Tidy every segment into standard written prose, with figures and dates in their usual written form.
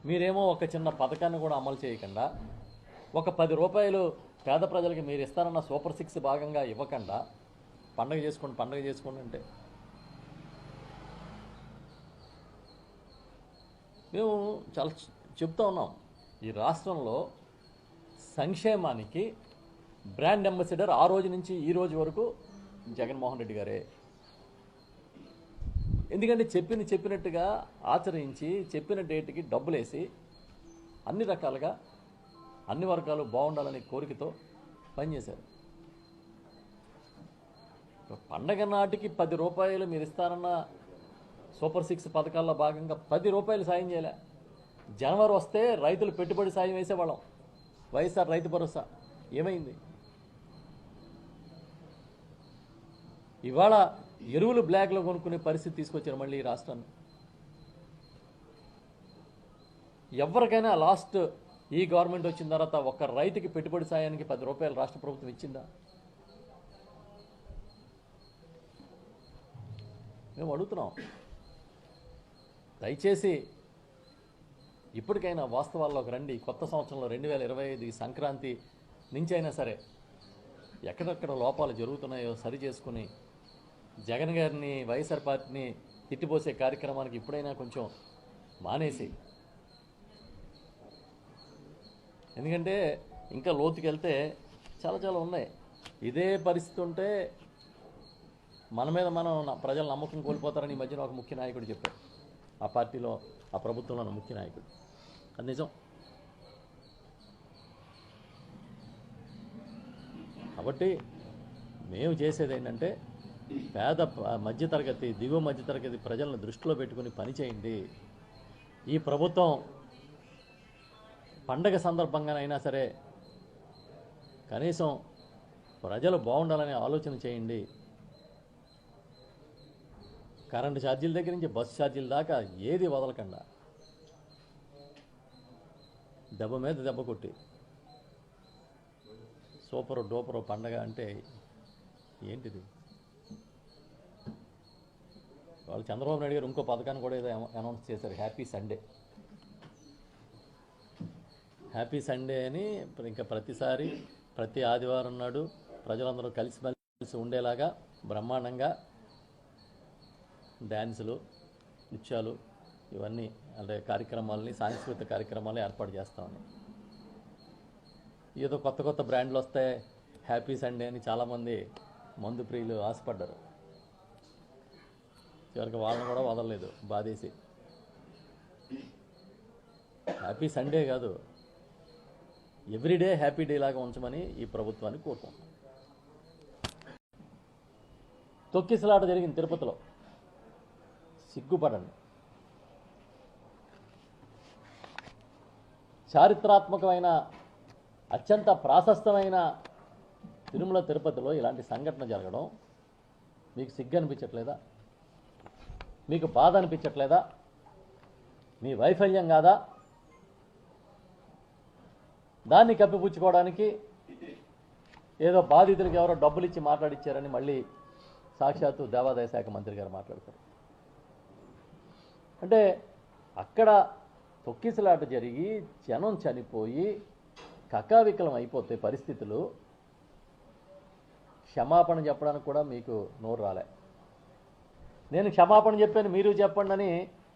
మీరేమో ఒక చిన్న పథకాన్ని కూడా అమలు చేయకుండా, ఒక 10 రూపాయలు పేద ప్రజలకి మీరు ఇస్తారన్న సూపర్ 6 భాగంగా ఇవ్వకుండా పండగ చేసుకోండి అంటే మేము చాలా చెప్తా ఉన్నాం. ఈ రాష్ట్రంలో సంక్షేమానికి బ్రాండ్ అంబాసిడర్ ఆ రోజు నుంచి ఈ రోజు వరకు జగన్మోహన్ రెడ్డి గారే. ఎందుకంటే చెప్పినట్టుగా ఆచరించి చెప్పిన డేట్కి డబ్బులేసి అన్ని రకాలుగా అన్ని వర్గాలు బాగుండాలనే కోరికతో పనిచేశారు. పండగ నాటికి 10 రూపాయలు మీరు ఇస్తారన్న సూపర్ 6 పథకాల్లో భాగంగా 10 రూపాయలు సాయం చేయలే. జనవరి వస్తే రైతులు పెట్టుబడి సాయం వేసేవాళ్ళం. వైఎస్ఆర్ రైతు భరోసా ఏమైంది? ఇవాళ ఎరువులు బ్లాక్లో కొనుక్కునే పరిస్థితి తీసుకొచ్చారు మళ్ళీ ఈ రాష్ట్రాన్ని. ఎవరికైనా లాస్ట్ ఈ గవర్నమెంట్ వచ్చిన తర్వాత ఒక్క రైతుకి పెట్టుబడి సాయానికి 10 రూపాయలు రాష్ట్ర ప్రభుత్వం ఇచ్చిందా? మేము అడుగుతున్నాం. దయచేసి ఇప్పటికైనా వాస్తవాల్లోకి రండి. కొత్త సంవత్సరంలో 2025 సంక్రాంతి నుంచి అయినా సరే ఎక్కడెక్కడ లోపాలు జరుగుతున్నాయో సరి చేసుకుని జగన్ గారిని వైఎస్ఆర్ పార్టీని తిట్టిపోసే కార్యక్రమానికి ఇప్పుడైనా కొంచెం మానేసి, ఎందుకంటే ఇంకా లోతుకి వెళ్తే చాలా ఉన్నాయి. ఇదే పరిస్థితి ఉంటే మన మీద మనం ప్రజల నమ్మకం కోల్పోతారని ఈ మధ్యన ఒక ముఖ్య నాయకుడు చెప్పారు. ఆ పార్టీలో ఆ ప్రభుత్వంలో ఉన్న ముఖ్య నాయకుడు. అది నిజం. కాబట్టి మేము చేసేది ఏంటంటే పేద మధ్యతరగతి దిగువ మధ్యతరగతి ప్రజలను దృష్టిలో పెట్టుకుని పనిచేయండి. ఈ ప్రభుత్వం పండగ సందర్భంగానైనా సరే కనీసం ప్రజలు బాగుండాలనే ఆలోచన చేయండి. కరెంటు ఛార్జీల దగ్గర నుంచి బస్సు ఛార్జీల దాకా ఏది వదలకుండా దెబ్బ మీద దెబ్బ కొట్టి సూపరు డూపరు పండగ అంటే ఏంటిది? వాళ్ళు చంద్రబాబు నాయుడు గారు ఇంకో పథకాన్ని కూడా ఏదో అనౌన్స్ చేశారు, హ్యాపీ సండే. హ్యాపీ సండే అని ఇంకా ప్రతిసారి ప్రతి ఆదివారం నాడు ప్రజలందరూ కలిసిమెలిసి ఉండేలాగా బ్రహ్మాండంగా డ్యాన్సులు, నృత్యాలు ఇవన్నీ అంటే కార్యక్రమాలని, సాంస్కృతిక కార్యక్రమాలు ఏర్పాటు చేస్తామని. ఏదో కొత్త బ్రాండ్లు వస్తాయి హ్యాపీ సండే అని చాలామంది మందు ప్రియులు ఆశపడ్డారు. చివరికి వాళ్ళని కూడా వదలలేదు బాధేసి. హ్యాపీ సండే కాదు, ఎవ్రీడే హ్యాపీ డే లాగా ఉంచమని ఈ ప్రభుత్వాన్ని కోరుకుంటున్నాం. తొక్కిసలాట జరిగింది తిరుపతిలో, సిగ్గుపడండి. చారిత్రాత్మకమైన అత్యంత ప్రాశస్తమైన తిరుమల తిరుపతిలో ఇలాంటి సంఘటన జరగడం మీకు సిగ్గు అనిపించట్లేదా? మీకు బాధ అనిపించట్లేదా? మీ వైఫల్యం కాదా? దాన్ని కప్పిపుచ్చుకోవడానికి ఏదో బాధితులకు ఎవరో డబ్బులు ఇచ్చి మాట్లాడిచ్చారని మళ్ళీ సాక్షాత్తు దేవాదాయ శాఖ మంత్రి గారు మాట్లాడతారు. అంటే అక్కడ తొక్కిసలాట జరిగి జనం చనిపోయి కకావికలం అయిపోతే పరిస్థితులు క్షమాపణ చెప్పడానికి కూడా మీకు నోరు రాలే. నేను క్షమాపణ చెప్పాను మీరు చెప్పండి అని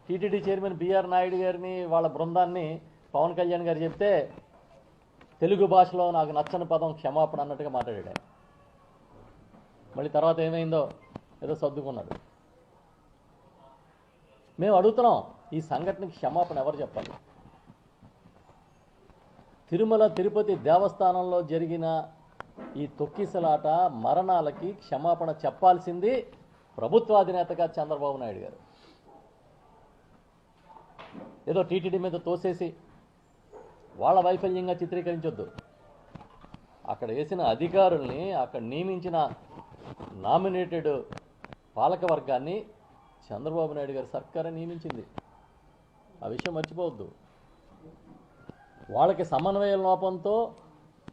టీటీడీ చైర్మన్ బిఆర్ నాయుడు గారిని వాళ్ళ బృందాన్ని పవన్ కళ్యాణ్ గారు చెప్తే తెలుగు భాషలో నాకు నచ్చని పదం క్షమాపణ అన్నట్టుగా మాట్లాడాడు ఆయన. మళ్ళీ తర్వాత ఏమైందో ఏదో సర్దుకున్నాడు. మేము అడుగుతున్నాం, ఈ సంఘటనకి క్షమాపణ ఎవరు చెప్పాలి? తిరుమల తిరుపతి దేవస్థానంలో జరిగిన ఈ తొక్కిసలాట మరణాలకి క్షమాపణ చెప్పాల్సింది ప్రభుత్వాధినేతగా చంద్రబాబు నాయుడు గారు. ఏదో టీటీడీ మీద తోసేసి వాళ్ళ వైఫల్యంగా చిత్రీకరించొద్దు. అక్కడ వేసిన అధికారుల్ని, అక్కడ నియమించిన నామినేటెడ్ పాలక వర్గాన్ని చంద్రబాబు నాయుడు గారు సర్కారే నియమించింది. ఆ విషయం మర్చిపోవద్దు. వాళ్ళకి సమన్వయ లోపంతో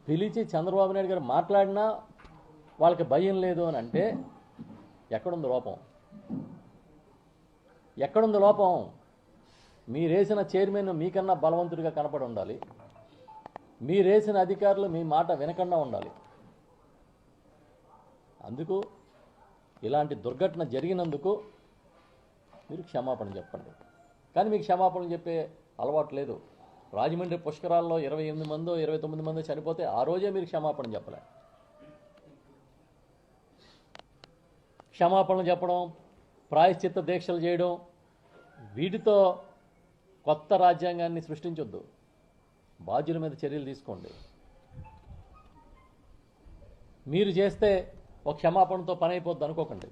పిలిచి చంద్రబాబు నాయుడు గారు మాట్లాడినా వాళ్ళకి భయం లేదు అని అంటే ఎక్కడుంది లోపం? ఎక్కడుంది లోపం? మీరేసిన చైర్మన్ మీకన్నా బలవంతుడిగా కనపడి ఉండాలి, మీరేసిన అధికారులు మీ మాట వినకుండా ఉండాలి. అందుకు ఇలాంటి దుర్ఘటన జరిగినందుకు మీరు క్షమాపణ చెప్పండి. కానీ మీకు క్షమాపణలు చెప్పే అలవాటు లేదు. రాజమండ్రి పుష్కరాల్లో 28 మందో 29 మందో చనిపోతే ఆ రోజే మీరు క్షమాపణ చెప్పలే. క్షమాపణలు చెప్పడం, ప్రాయశ్చిత్త దీక్షలు చేయడం, వీటితో కొత్త రాజ్యాంగాన్ని సృష్టించొద్దు. బాధ్యుల మీద చర్యలు తీసుకోండి. మీరు చేస్తే ఒక క్షమాపణతో పని అయిపోద్ది అనుకోకండి.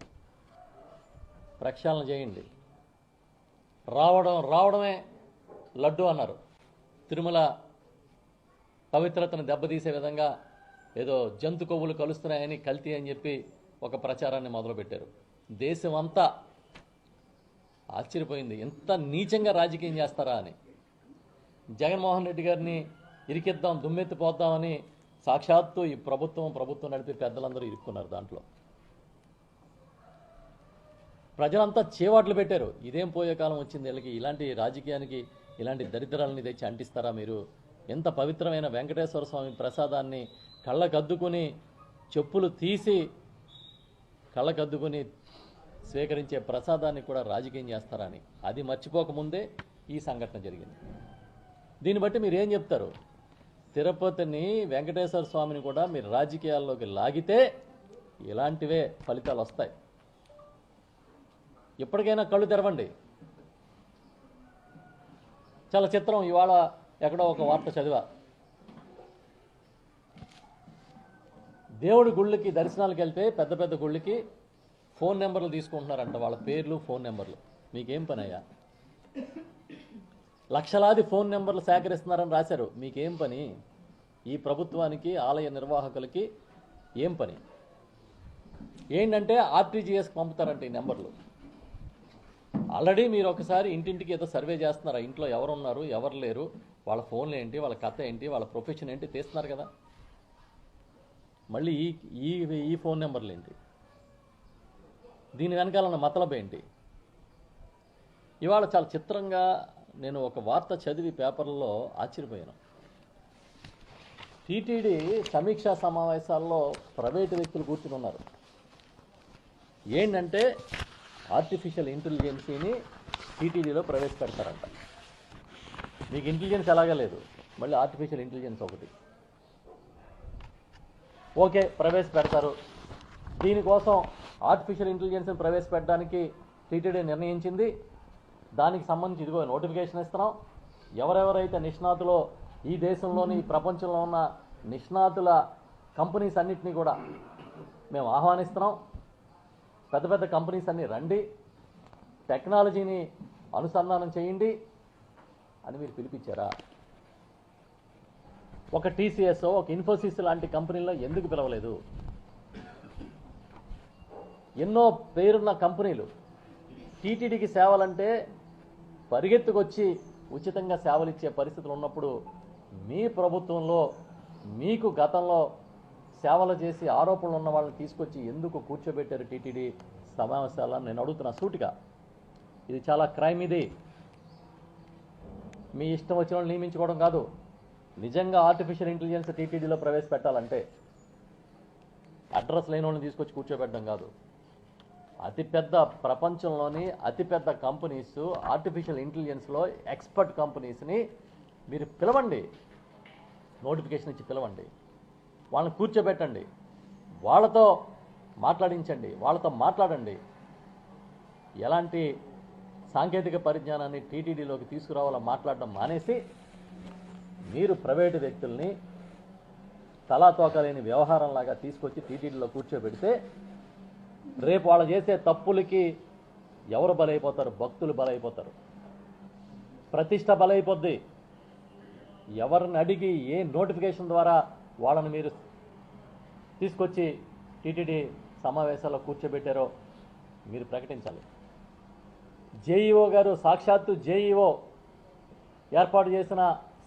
ప్రక్షాళన చేయండి. రావడమే లడ్డు అన్నారు. తిరుమల పవిత్రతను దెబ్బతీసే విధంగా ఏదో జంతు కొవ్వులు కలుస్తున్నాయని, కల్తీ అని చెప్పి ఒక ప్రచారాన్ని మొదలుపెట్టారు. దేశం అంతా ఆశ్చర్యపోయింది, ఎంత నీచంగా రాజకీయం చేస్తారా అని. జగన్మోహన్ రెడ్డి గారిని ఇరికిద్దాం, దుమ్మెత్తిపోద్దామని సాక్షాత్తు ఈ ప్రభుత్వం నడిపే పెద్దలందరూ ఇరుక్కున్నారు దాంట్లో. ప్రజలంతా చేవాట్లు పెట్టారు. ఇదేం పోయే కాలం వచ్చింది వీళ్ళకి, ఇలాంటి రాజకీయానికి ఇలాంటి దరిద్రాలని తెచ్చి అంటిస్తారా మీరు? ఎంత పవిత్రమైన వెంకటేశ్వర స్వామి ప్రసాదాన్ని కళ్ళకద్దుకుని చెప్పులు తీసి కళ్ళకద్దుకుని స్వీకరించే ప్రసాదాన్ని కూడా రాజకీయం చేస్తారా అని, అది మర్చిపోకముందే ఈ సంఘటన జరిగింది. దీన్ని బట్టి మీరు ఏం చెప్తారు? తిరుపతిని, వెంకటేశ్వర స్వామిని కూడా మీరు రాజకీయాల్లోకి లాగితే ఇలాంటివే ఫలితాలు వస్తాయి. ఎప్పటికైనా కళ్ళు తెరవండి. చాలా చిత్రం, ఇవాళ ఎక్కడో ఒక వార్త చదివా. దేవుడి గుళ్ళకి దర్శనాలకు వెళ్తే పెద్ద పెద్ద గుళ్ళకి ఫోన్ నెంబర్లు తీసుకుంటున్నారంట, వాళ్ళ పేర్లు, ఫోన్ నెంబర్లు. మీకేం పని అయ్యా? లక్షలాది ఫోన్ నెంబర్లు సేకరిస్తున్నారని రాశారు. మీకేం పని? ఈ ప్రభుత్వానికి, ఆలయ నిర్వాహకులకి ఏం పని? ఏంటంటే ఆర్టీజీఎస్కి పంపుతారంట ఈ నెంబర్లు. ఆల్రెడీ మీరు ఒకసారి ఇంటింటికి ఏదో సర్వే చేస్తున్నారా, ఇంట్లో ఎవరున్నారు, ఎవరు లేరు, వాళ్ళ ఫోన్లు ఏంటి, వాళ్ళ కథ ఏంటి, వాళ్ళ ప్రొఫెషన్ ఏంటి తీస్తున్నారు కదా. మళ్ళీ ఈ ఫోన్ నెంబర్లు ఏంటి? దీని వెనకాలన్న మతలబ్ ఏంటి? ఇవాళ చాలా చిత్రంగా నేను ఒక వార్త చదివి పేపర్లలో ఆశ్చర్యపోయాను. టీటీడీ సమీక్షా సమావేశాల్లో ప్రైవేటు వ్యక్తులు కూర్చుని ఉన్నారు. ఏంటంటే ఆర్టిఫిషియల్ ఇంటెలిజెన్సీని టీటీడీలో ప్రవేశపెడతారంట. మీకు ఇంటెలిజెన్స్ ఎలాగా లేదు, మళ్ళీ ఆర్టిఫిషియల్ ఇంటెలిజెన్స్ ఒకటి. ఓకే, ప్రవేశపెడతారు. దీనికోసం ఆర్టిఫిషియల్ ఇంటెలిజెన్స్ని ప్రవేశపెట్టడానికి టీటీడీ నిర్ణయించింది. దానికి సంబంధించి ఇదిగో నోటిఫికేషన్ ఇస్తున్నాం. ఎవరెవరైతే నిష్ణాతులో, ఈ దేశంలోని, ఈ ప్రపంచంలో ఉన్న నిష్ణాతుల కంపెనీస్ అన్నింటినీ కూడా మేము ఆహ్వానిస్తున్నాం. పెద్ద పెద్ద కంపెనీస్ అన్నీ రండి, టెక్నాలజీని అనుసంధానం చేయండి అని మీరు పిలిపించారా? ఒక టీసీఎస్, ఒక ఇన్ఫోసిస్ లాంటి కంపెనీల్లో ఎందుకు పిలవలేదు? ఎన్నో పేరున్న కంపెనీలు టీటీడీకి సేవలంటే పరిగెత్తుకొచ్చి ఉచితంగా సేవలు ఇచ్చే పరిస్థితులు ఉన్నప్పుడు మీ ప్రభుత్వంలో మీకు గతంలో సేవలు చేసి ఆరోపణలు ఉన్న వాళ్ళని తీసుకొచ్చి ఎందుకు కూర్చోబెట్టారు టీటీడీ సమావేశాలను నేను అడుగుతున్నా సూటిగా. ఇది చాలా క్రైమ్. ఇది మీ ఇష్టం వచ్చిన వాళ్ళు నియమించుకోవడం కాదు. నిజంగా ఆర్టిఫిషియల్ ఇంటెలిజెన్స్ టీటీడీలో ప్రవేశపెట్టాలంటే అడ్రస్ లేని వాళ్ళని తీసుకొచ్చి కూర్చోబెట్టడం కాదు. అతిపెద్ద ప్రపంచంలోని అతిపెద్ద కంపెనీస్ ఆర్టిఫిషియల్ ఇంటెలిజెన్స్లో ఎక్స్పర్ట్ కంపెనీస్ని మీరు పిలవండి, నోటిఫికేషన్ ఇచ్చి పిలవండి, వాళ్ళని కూర్చోబెట్టండి, వాళ్ళతో మాట్లాడించండి, వాళ్ళతో మాట్లాడండి. ఎలాంటి సాంకేతిక పరిజ్ఞానాన్ని టీటీడీలోకి తీసుకురావాలో మాట్లాడడం మానేసి మీరు ప్రైవేటు వ్యక్తుల్ని తలాతోకలేని వ్యవహారంలాగా తీసుకొచ్చి టీటీడీలో కూర్చోబెడితే రేపు వాళ్ళు చేసే తప్పులకి ఎవరు బలైపోతారు? భక్తులు బలైపోతారు, ప్రతిష్ట బలైపోద్ది. ఎవరిని అడిగి ఏ నోటిఫికేషన్ ద్వారా వాళ్ళని మీరు తీసుకొచ్చి టీటీడీ సమావేశాల్లో కూర్చోబెట్టారో మీరు ప్రకటించాలి. జేఈఓ గారు, సాక్షాత్తు జేఈఓ ఏర్పాటు చేసిన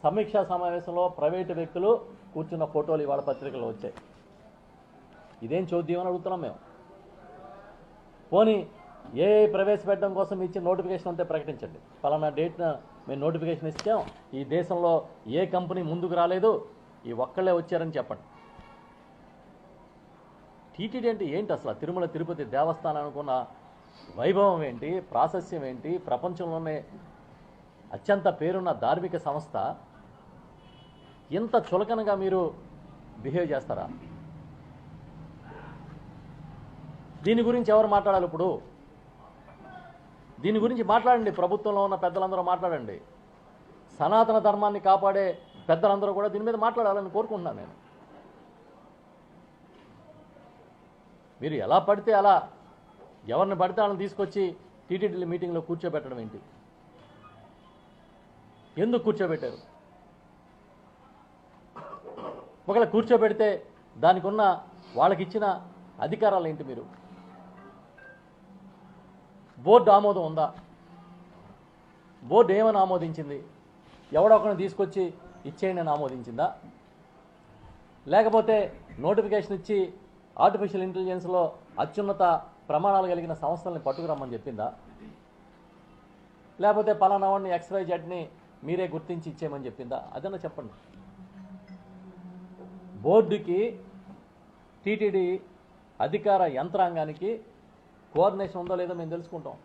సమీక్షా సమావేశంలో ప్రైవేటు వ్యక్తులు కూర్చున్న ఫోటోలు ఇవాళ పత్రికల్లో వచ్చాయి. ఇదేం చూద్దామని అడుగుతున్నాం మేము. పోనీ ఏ ప్రవేశపెట్టడం కోసం ఇచ్చిన నోటిఫికేషన్ ఉంటే ప్రకటించండి. పలానా డేట్న మేము నోటిఫికేషన్ ఇచ్చాం, ఈ దేశంలో ఏ కంపెనీ ముందుకు రాలేదు, ఈ ఒక్కళ్ళే వచ్చారని చెప్పండి. టీటీడీ అంటే ఏంటి అసలు? తిరుమల తిరుపతి దేవస్థానం అనుకున్న వైభవం ఏంటి, ప్రాశస్యం ఏంటి, ప్రపంచంలోనే అత్యంత పేరున్న ధార్మిక సంస్థ, ఇంత చులకనగా మీరు బిహేవ్ చేస్తారా? దీని గురించి ఎవరు మాట్లాడాలి ఇప్పుడు? దీని గురించి మాట్లాడండి, ప్రభుత్వంలో ఉన్న పెద్దలందరూ మాట్లాడండి. సనాతన ధర్మాన్ని కాపాడే పెద్దలందరూ కూడా దీని మీద మాట్లాడాలని కోరుకుంటున్నాను నేను. మీరు ఎలా పడితే అలా ఎవరిని పడితే వాళ్ళని తీసుకొచ్చి టీటీడీ మీటింగ్లో కూర్చోబెట్టడం ఏంటి? ఎందుకు కూర్చోబెట్టారు? ఒకవేళ కూర్చోబెడితే దానికి ఉన్న వాళ్ళకి ఇచ్చిన అధికారాలు ఏంటి? మీరు బోర్డు ఆమోదం ఉందా? బోర్డు ఏమని ఆమోదించింది? ఎవడొకరిని తీసుకొచ్చి ఇచ్చేయండి అని ఆమోదించిందా? లేకపోతే నోటిఫికేషన్ ఇచ్చి ఆర్టిఫిషియల్ ఇంటెలిజెన్స్లో అత్యున్నత ప్రమాణాలు కలిగిన సంస్థల్ని పట్టుకురమ్మని చెప్పిందా? లేకపోతే పలానా వాడిని XYZని మీరే గుర్తించి ఇచ్చేయమని చెప్పిందా? అదన్నా చెప్పండి. బోర్డుకి టీటీడీ అధికార యంత్రాంగానికి కోఆర్డినేషన్ ఉందో లేదో మేము తెలుసుకుంటాం.